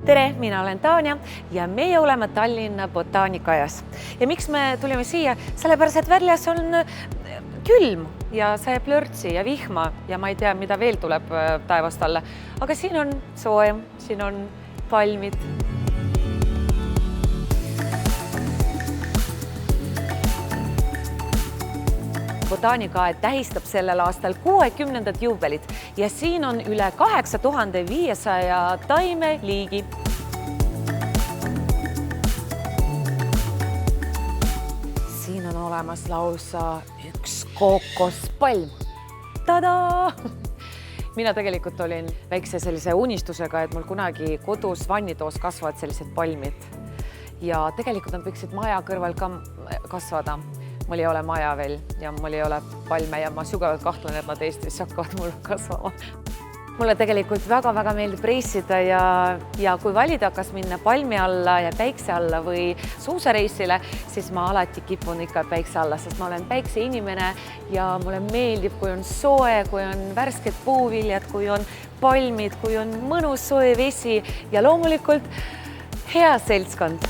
Tere, mina olen Tanja ja meie oleme Tallinna botaanikaaias. Ja miks me tulime siia? Sellepärast, et väljas on külm ja sajab lörtsi ja vihma ja ma ei tea, mida veel tuleb taevast alla. Aga siin on soe, siin on palmid. Botaanikaaed tähistab sellel aastal 60. juubelit ja siin on üle 8500 taimeliigi. Siin on olemas lausa üks kookospalm. Tada! Mina tegelikult olin väikse sellise unistusega, et mul kunagi kodus vannitoos kasvavad sellised palmid. Ja tegelikult on võiksid maja kõrval ka kasvada. Mul ei ole maja veel ja mul ei ole palme ja ma sügavalt kahtlen, et nad Eestis hakkavad mul kasvama. Mulle tegelikult väga-väga meeldib reisida ja kui valida, kas minna palmi alla ja päikse alla või suusareisile, siis ma alati kipun ikka päikse alla, sest ma olen päikse inimene ja mulle meeldib, kui on soe, kui on värsked puuviljad, kui on palmid, kui on mõnus soe vesi ja loomulikult hea seltskond.